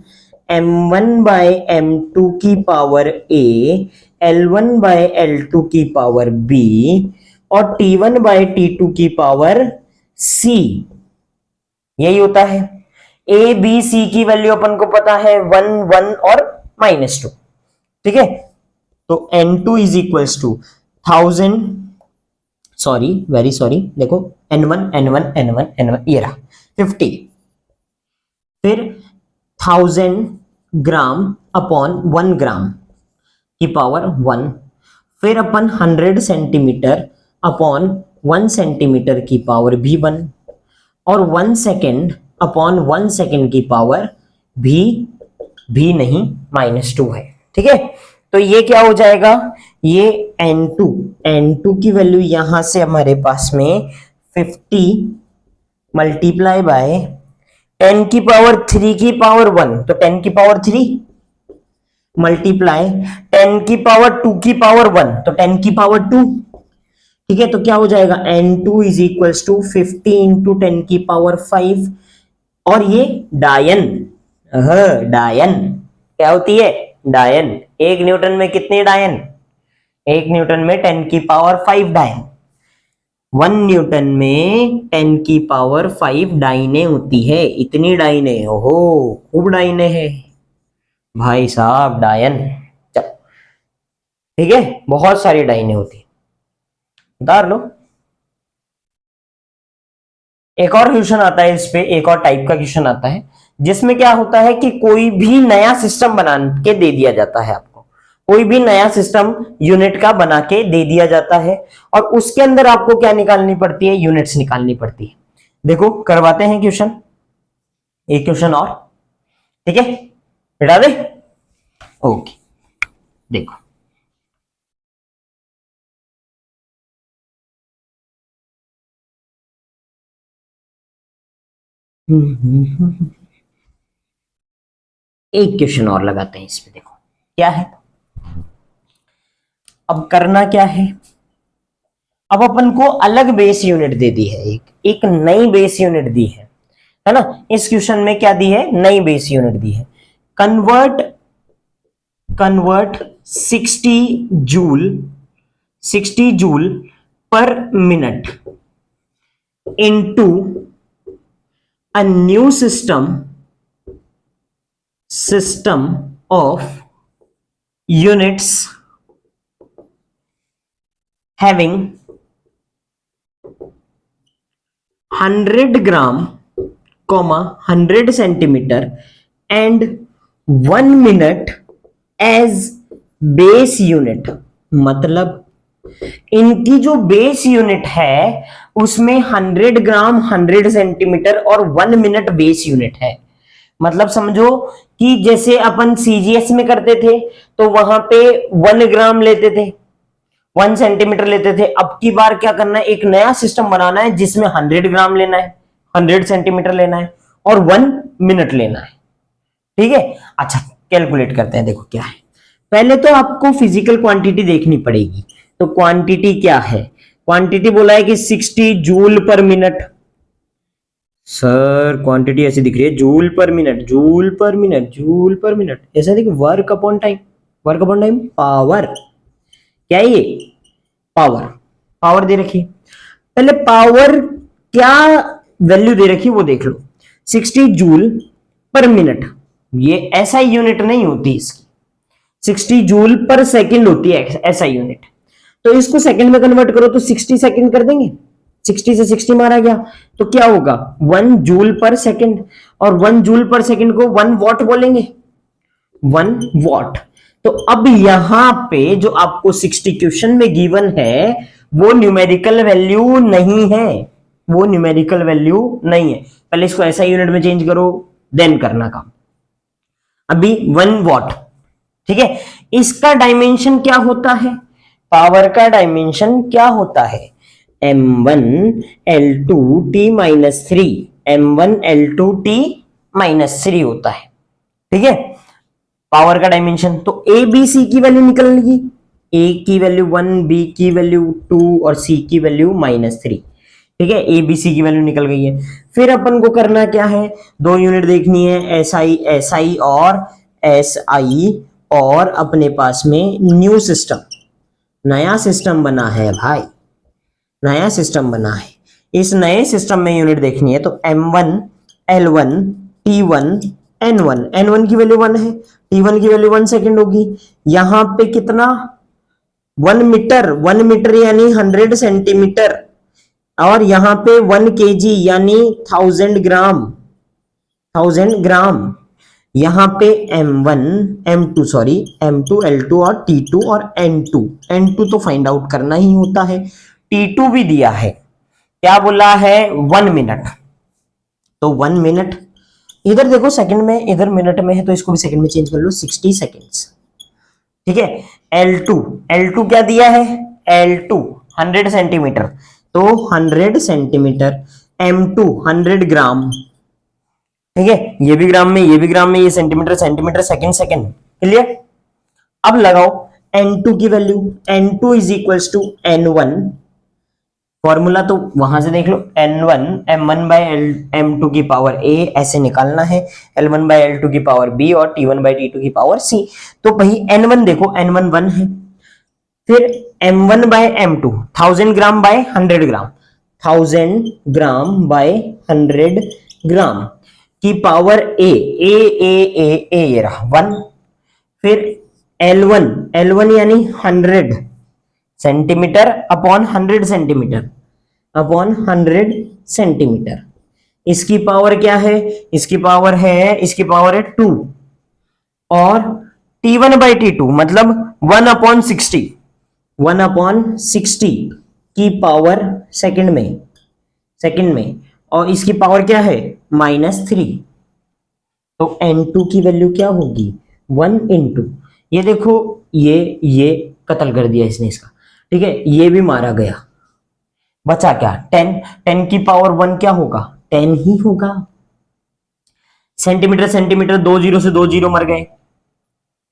m1 बाय m2 की power a, l1 bye l2 की पावर b, और t1 बाय t2 की पावर c। यही होता है। a b c की वैल्यू अपन को पता है 1 1 और -2। ठीक है, तो n2 is equals to 1000, very sorry, देखो n1 ये रहा 50, फिर 1000 ग्राम अपॉन 1 ग्राम की पावर 1, फिर अपन 100 सेंटीमीटर अपॉन 1 सेंटीमीटर की पावर भी 1, और 1 सेकेंड अपॉन 1 सेकेंड की पावर भी नहीं -2 है। ठीक है, तो ये क्या हो जाएगा, ये n2 की वैल्यू यहां से हमारे पास में 50 मल्टीप्लाई बाय 10 की पावर 3 की पावर 1, तो 10 की पावर 3 मल्टीप्लाई 10 की पावर 2 की पावर 1, तो 10 की पावर 2। ठीक है, तो क्या हो जाएगा N2 is equals to 50 into 10 की पावर 5। और ये डायन, डायन क्या होती है, डायन। 1 न्यूटन में कितने डायन, 1 न्यूटन में 10 की पावर 5 डायन। 1 न्यूटन में 10 की पावर 5 डाइने होती है। इतनी डाइने, ओहो खूब डाइने है भाई साहब, डायन। चलो ठीक है, बहुत सारी डाइने होती है, उतार लो। एक और क्वेश्चन आता है इस पे, एक और टाइप का क्वेश्चन आता है जिसमें क्या होता है कि कोई भी नया सिस्टम बना के दे दिया जाता है आपको, कोई भी नया सिस्टम यूनिट का बना के दे दिया जाता है और उसके अंदर आपको क्या निकालनी पड़ती है, यूनिट्स निकालनी पड़ती है। देखो करवाते हैं क्वेश्चन, एक क्वेश्चन और, ठीक है बिठा दे। ओके देखो, एक क्वेश्चन और लगाते हैं इस पे। देखो क्या है, अब करना क्या है, अब अपन को अलग बेस यूनिट दे दी है, एक नई बेस यूनिट दी है ना। इस क्वेश्चन में क्या दी है, नई बेस यूनिट दी है। Convert 60 joule per minute into a new system of units having 100 gram, 100 centimetre and 1 minute as base unit. मतलब इनकी जो बेस यूनिट है उसमें 100 ग्राम, 100 सेंटीमीटर और 1 मिनट बेस यूनिट है। मतलब समझो कि जैसे अपन सीजीएस में करते थे तो वहां पे 1 ग्राम लेते थे, 1 सेंटीमीटर लेते थे। अब की बार क्या करना है, एक नया सिस्टम बनाना है जिसमें 100 ग्राम लेना है, 100 सेंटीमीटर लेना है और 1 मिनट लेना है। ठीक है, अच्छा कैलकुलेट करते हैं। देखो क्या है, पहले तो आपको फिजिकल क्वांटिटी देखनी पड़ेगी। तो क्वांटिटी क्या है, क्वांटिटी बोला है कि 60 joule per minute. Sir quantity ऐसी दिख रही है, joule per minute, joule per minute, joule per minute, ऐसा देखो, work upon time, work upon time power. क्या है ये, पावर, पावर दे रखी। पहले पावर क्या वैल्यू दे रखी वो देख लो, 60 जूल पर मिनट। ये एसआई यूनिट नहीं होती इसकी, 60 जूल पर सेकंड होती है एसआई यूनिट। तो इसको सेकंड में कन्वर्ट करो तो 60 सेकंड कर देंगे, 60 से 60 मारा गया तो क्या होगा 1 जूल पर सेकंड, और 1 जूल पर सेकंड को 1 वॉट बोलेंगे, 1 वॉट। तो अब यहां पे जो आपको 60 क्वेश्चन में गिवन है वो न्यूमेरिकल वैल्यू नहीं है, वो न्यूमेरिकल वैल्यू नहीं है। पहले इसको ऐसा यूनिट में चेंज करो देन करना काम। अभी 1 वॉट, ठीक है। इसका डायमेंशन क्या होता है, पावर का डायमेंशन क्या होता है, m1 l2 t minus 3, m1 l2 t minus 3 होता है। ठीक है, पावर का डायमेंशन। तो ए बी सी की वैल्यू निकलेगी, ए की वैल्यू 1, बी की वैल्यू 2 और सी की वैल्यू -3। ठीक है, ए बी सी की वैल्यू निकल गई है। फिर अपन को करना क्या है, 2 यूनिट देखनी है, एस आई और एस आई, और अपने पास में न्यू सिस्टम, नया सिस्टम बना है भाई, नया सिस्टम बना है। इस नए सिस्टम में यूनिट देखनी है तो m1 l1 t1 n1, n1 की वैल्यू 1 है, t1 की वैल्यू 1 सेकंड होगी। यहां पे कितना 1 मीटर, 1 मीटर यानी 100 सेंटीमीटर, और यहां पे 1 केजी यानी 1000 ग्राम, 1000 ग्राम। यहां पे m1 m2 sorry m2 l2 और t2 और n2 तो फाइंड आउट करना ही होता है। t2 भी दिया है, क्या बोला है 1 मिनट, तो 1 मिनट इधर देखो सेकंड में, इधर मिनट में है तो इसको भी सेकंड में चेंज कर लो, 60 सेकंड्स। ठीक है, L2 क्या दिया है, L2 100 सेंटीमीटर, तो 100 सेंटीमीटर, M2 100 ग्राम। ठीक है, ये भी ग्राम में, ये भी ग्राम में, ये centimetre, centimetre, second, second. Clear. अब लगाओ N2 की value, N2 is equals to N1 formula तो वहां से देख लो, n1 m1 बाय m2 की पावर a ऐसे निकालना है, l1 बाय l2 की पावर b और t1 बाय t2 की पावर c। तो भाई n1 देखो, n1 1 है, फिर m1 by m2 1000 gram by 100 gram, 1000 gram by 100 gram की पावर a, a ये रहा 1। फिर L1 यानी 100 centimetre upon 100 centimetre upon 100 centimetre, इसकी पावर क्या है, इसकी पावर है 2। और T1 बाई T2 मतलब 1/60, 1/60 की पावर सेकंड में, और इसकी पावर क्या है -3। तो n2 की वैल्यू क्या होगी 1 इंटू, ये देखो ये कत्ल कर दिया इसने इसका, ठीक है, ये भी मारा गया, बचा क्या 10 की पावर 1 क्या होगा 10 ही होगा। सेंटीमीटर 2 जीरो से 2 जीरो मर गए,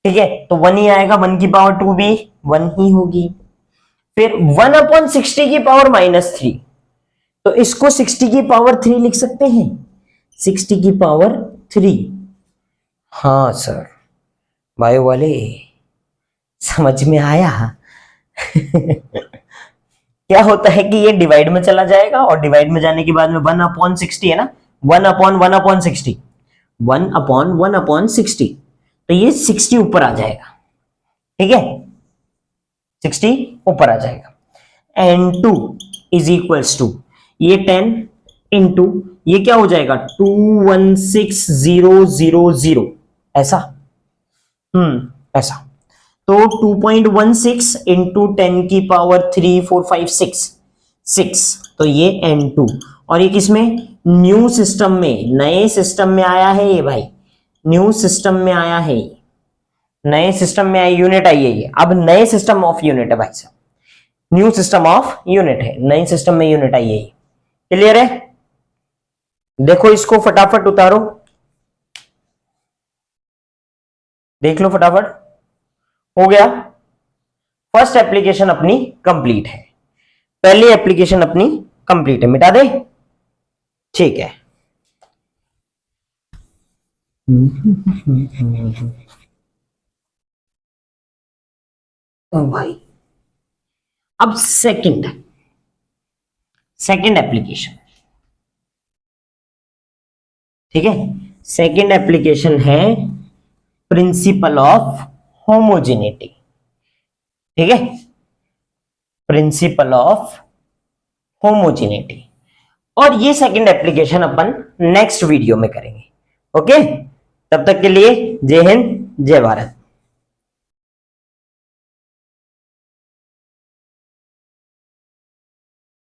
ठीक है, तो 1 ही आएगा, 1 की पावर 2 भी 1 ही होगी। फिर 1/60 की पावर -3, तो इसको 60 की पावर 3 लिख सकते हैं, 60 की पावर 3। हाँ सर, बायो वाले समझ में आया। क्या होता है कि ये डिवाइड में चला जाएगा, और डिवाइड में जाने के बाद में 1/60 है ना, 1/1/60, 1/1/60, तो ये 60 ऊपर आ जाएगा, ठीक है, 60 ऊपर आ जाएगा। n2 इज इक्वल्स टू ये 10 इंटू ये क्या हो जाएगा 216000 ऐसा, ऐसा, तो 2.16 इंटू 10 की पावर 3 4 5 6, तो ये n2। और ये किसमें न्यू सिस्टम में, नए सिस्टम में आया है ये भाई, न्यू सिस्टम में आया है, नए सिस्टम में आई यूनिट आई है ये, अब नए सिस्टम ऑफ यूनिट है भाई साहब, न्यू सिस्टम ऑफ यूनिट है, नए सिस्टम में यूनिट आई है ये। क्लियर है, देखो इसको फटाफट उतारो, देख लो फटाफट, हो गया। फर्स्ट एप्लीकेशन अपनी कंप्लीट है, पहली एप्लीकेशन अपनी कंप्लीट है, मिटा दे, ठीक है। ओ भाई, अब सेकंड एप्लीकेशन, ठीक है, सेकंड एप्लीकेशन है प्रिंसिपल ऑफ होमोजेनिटी, ठीक है, प्रिंसिपल ऑफ होमोजेनिटी। और ये सेकंड एप्लीकेशन अपन नेक्स्ट वीडियो में करेंगे, ओके। तब तक के लिए जय हिंद जय भारत।